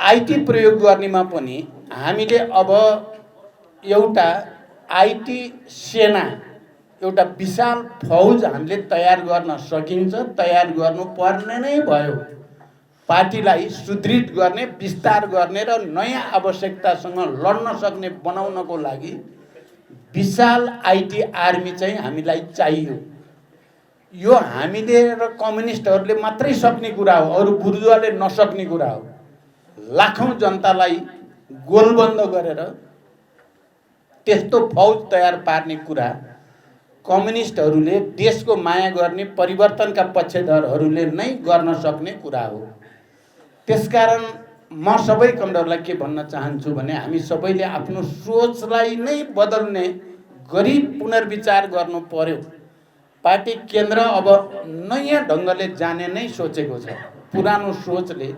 IT प्रयोग गर्नेमा पनि हामीले अब एउटा आइटी सेना, एउटा विशाल फौज हामीले तयार गर्न सकिन्छ, तयार गर्नुपर्ने नै भयो। पार्टीलाई सुदृढ गर्ने, विस्तार गर्ने र नयाँ आवश्यकतासँग लड्न सक्ने बनाउनको लागि विशाल आइटी आर्मी चाहिँ हामीलाई चाहियो। यो हामीले र कम्युनिस्टहरूले मात्रै सक्ने कुरा हो, अरू बुर्जुवाले नसक्ने कुरा हो। लाखौं जनतालाई गोलबन्द गरेर त्यस्तो फौज तयार पार्ने कुरा कम्युनिस्टहरूले, देशको माया गर्ने परिवर्तनका पक्षधरहरूले नै गर्न सक्ने कुरा हो। त्यसकारण म सबै कमरेडलाई के भन्न चाहन्छु भने हामी सबैले आफ्नो सोचलाई नै बदल्ने गरी पुनर्विचार गर्नु पर्यो। पार्टी केन्द्र अब नयाँ ढङ्गले जाने नै सोचेको छ। पुरानो सोचले